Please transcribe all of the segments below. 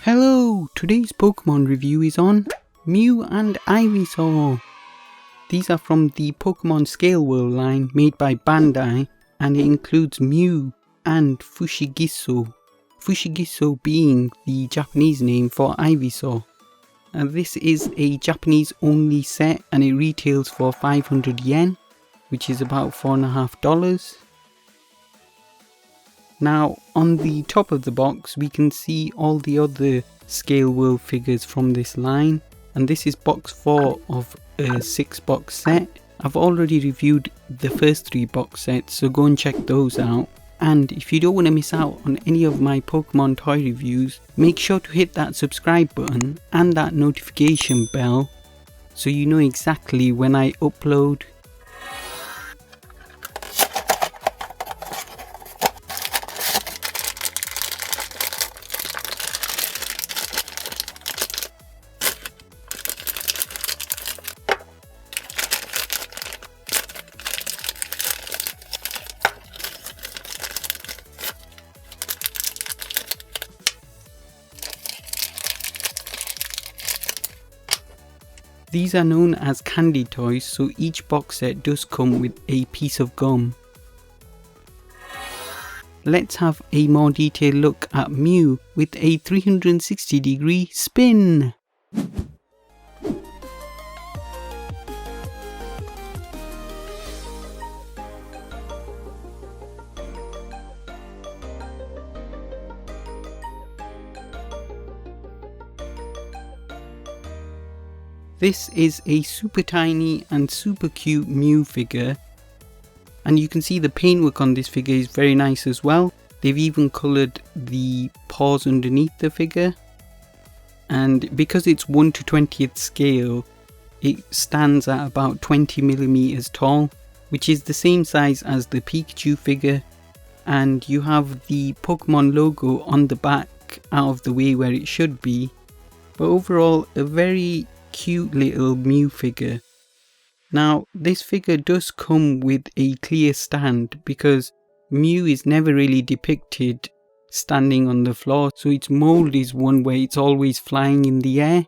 Hello! Today's Pokemon review is on Mew and Ivysaur. These are from the Pokemon Scale World line made by Bandai, and it includes Mew and Fushigiso. Fushigiso being the Japanese name for Ivysaur. And this is a Japanese only set and it retails for 500 yen, which is about $4.50. Now on the top of the box we can see all the other Scale World figures from this line, and this is box 4 of a 6-box set. I've already reviewed the first 3 box sets, so go and check those out. And if you don't want to miss out on any of my Pokemon toy reviews, make sure to hit that subscribe button and that notification bell so you know exactly when I upload. These are known as candy toys, so each box set does come with a piece of gum. Let's have a more detailed look at Mew with a 360-degree spin. This is a super tiny and super cute Mew figure, and you can see the paintwork on this figure is very nice as well. They've even coloured the paws underneath the figure, and because it's 1 to 20th scale, it stands at about 20mm tall, which is the same size as the Pikachu figure, and you have the Pokemon logo on the back out of the way where it should be, but overall a very cute little Mew figure. Now this figure does come with a clear stand because Mew is never really depicted standing on the floor, so its mold is one where it's always flying in the air.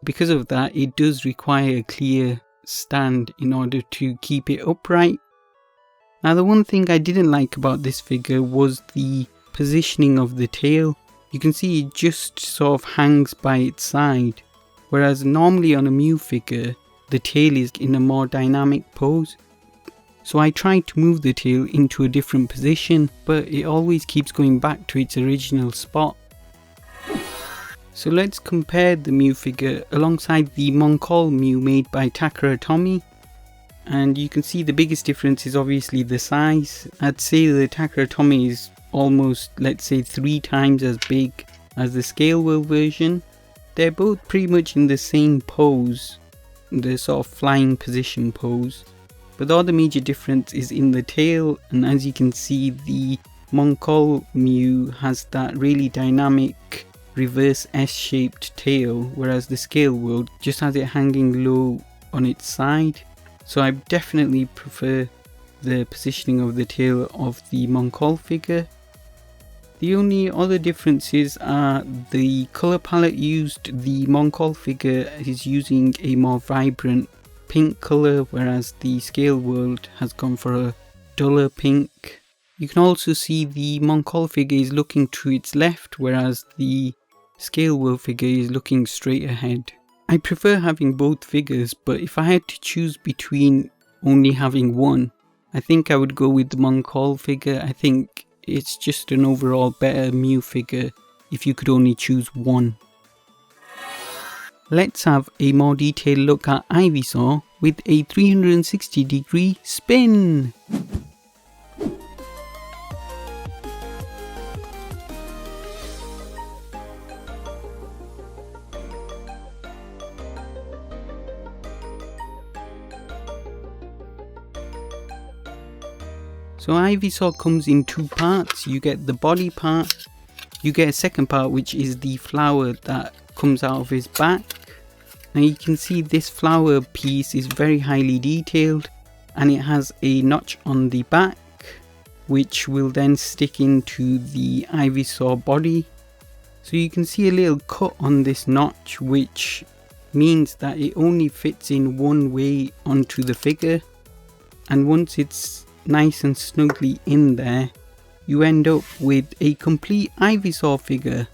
Because of that, it does require a clear stand in order to keep it upright. Now the one thing I didn't like about this figure was the positioning of the tail. You can see it just sort of hangs by its side, whereas normally on a Mew figure, the tail is in a more dynamic pose. So I tried to move the tail into a different position, but it always keeps going back to its original spot. So let's compare the Mew figure alongside the Moncolle Mew made by Takara Tomy. And you can see the biggest difference is obviously the size. I'd say the Takara Tomy is almost, let's say, 3 times as big as the Scale World version. They're both pretty much in the same pose, the sort of flying position pose, but the other major difference is in the tail, and as you can see the Moncolle Mew has that really dynamic reverse S-shaped tail, whereas the Scale World just has it hanging low on its side. So I definitely prefer the positioning of the tail of the Moncolle figure. The only other differences are the colour palette used. The Moncolle figure is using a more vibrant pink colour, whereas the Scale World has gone for a duller pink. You can also see the Moncolle figure is looking to its left, whereas the Scale World figure is looking straight ahead. I prefer having both figures, but if I had to choose between only having one, I think I would go with the Moncolle figure. I think it's just an overall better Mew figure if you could only choose one. Let's have a more detailed look at Ivysaur with a 360-degree spin. So Ivysaur comes in 2 parts. You get the body part, you get a second part which is the flower that comes out of his back. Now you can see this flower piece is very highly detailed, and it has a notch on the back which will then stick into the Ivysaur body. So you can see a little cut on this notch, which means that it only fits in one way onto the figure, and once it's nice and snugly in there, you end up with a complete Ivysaur figure.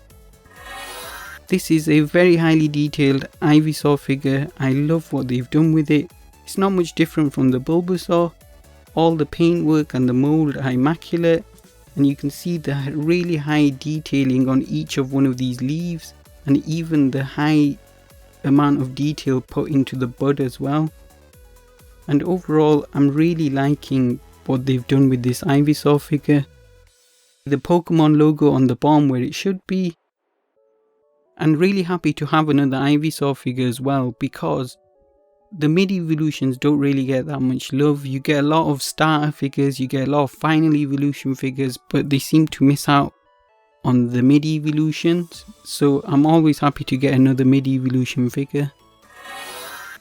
This is a very highly detailed Ivysaur figure. I love what they've done with it. It's not much different from the Bulbasaur. All the paintwork and the mold are immaculate, and you can see the really high detailing on each of one of these leaves, and even the high amount of detail put into the bud as well. And overall, I'm really liking what they've done with this Ivysaur figure. The Pokemon logo on the bottom where it should be, and really happy to have another Ivysaur figure as well, because the mid-evolutions don't really get that much love. You get a lot of starter figures, you get a lot of final evolution figures, but they seem to miss out on the mid-evolutions, so I'm always happy to get another mid-evolution figure.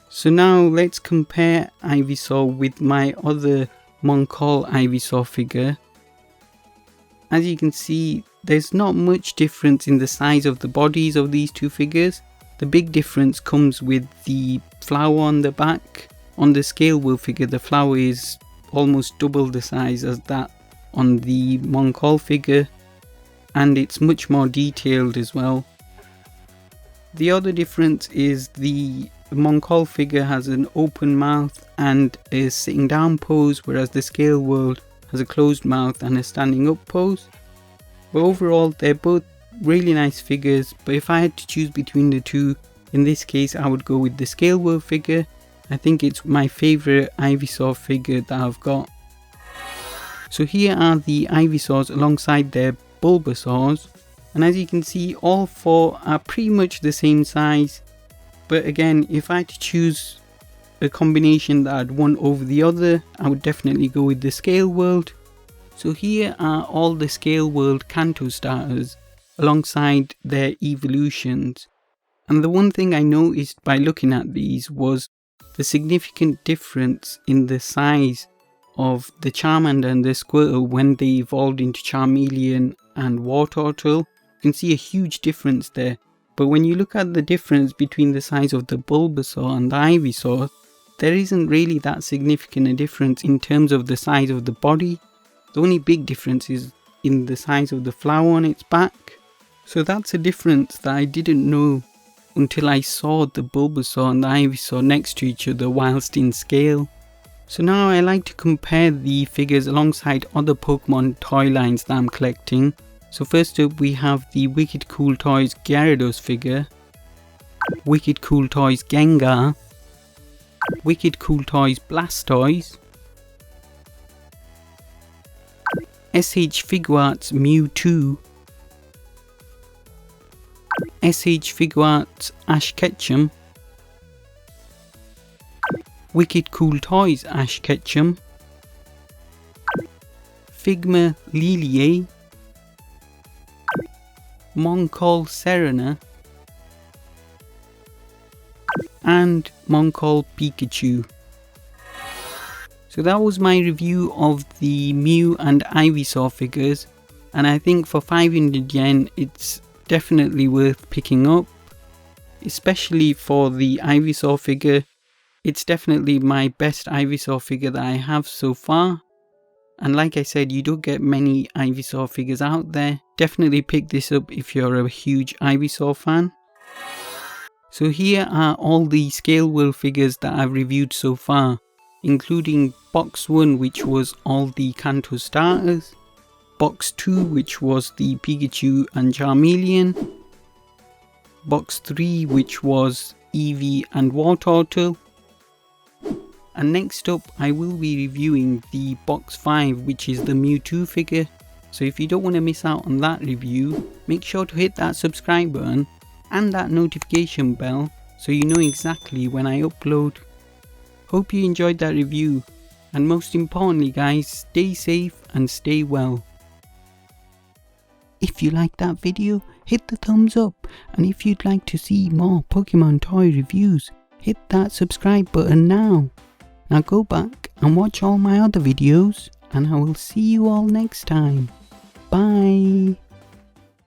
So now let's compare Ivysaur with my other Moncolle Ivysaur figure. As you can see, there's not much difference in the size of the bodies of these two figures. The big difference comes with the flower on the back. On the scale wheel figure, the flower is almost double the size as that on the Moncolle figure, and it's much more detailed as well. The other difference is the Moncolle figure has an open mouth and a sitting down pose, whereas the scale world has a closed mouth and a standing up pose. But overall, they're both really nice figures, but if I had to choose between the two, in this case I would go with the scale world figure. I think it's my favourite Ivysaur figure that I've got. So here are the Ivysaurs alongside their Bulbasaurs, and as you can see, all four are pretty much the same size. But again, if I had to choose a combination that I'd want over the other, I would definitely go with the scale world. So here are all the scale world Kanto Starters alongside their evolutions, and the one thing I noticed by looking at these was the significant difference in the size of the Charmander and the Squirtle when they evolved into Charmeleon and Wartortle. You can see a huge difference there, but when you look at the difference between the size of the Bulbasaur and the Ivysaur, there isn't really that significant a difference in terms of the size of the body. The only big difference is in the size of the flower on its back. So that's a difference that I didn't know until I saw the Bulbasaur and the Ivysaur next to each other whilst in scale. So now I like to compare the figures alongside other Pokemon toy lines that I'm collecting. So first up we have the Wicked Cool Toys Gyarados figure, Wicked Cool Toys Gengar, Wicked Cool Toys Blastoise, SH Figuarts Mewtwo, SH Figuarts Ash Ketchum, Wicked Cool Toys Ash Ketchum, Figma Lilie, Moncolle Serena, and Moncolle Pikachu. So that was my review of the Mew and Ivysaur figures, and I think for 500 yen it's definitely worth picking up, especially for the Ivysaur figure. It's definitely my best Ivysaur figure that I have so far, and like I said, you don't get many Ivysaur figures out there. Definitely pick this up if you're a huge Ivysaur fan. So here are all the scale world figures that I've reviewed so far, including box 1, which was all the Kanto Starters, box 2, which was the Pikachu and Charmeleon, box 3, which was Eevee and Wartortle, and next up I will be reviewing the box 5, which is the Mewtwo figure. So if you don't want to miss out on that review, make sure to hit that subscribe button and that notification bell so you know exactly when I upload. Hope you enjoyed that review, and most importantly guys, stay safe and stay well. If you liked that video, hit the thumbs up, and if you'd like to see more Pokemon toy reviews, hit that subscribe button now. Now go back and watch all my other videos, and I will see you all next time. Bye.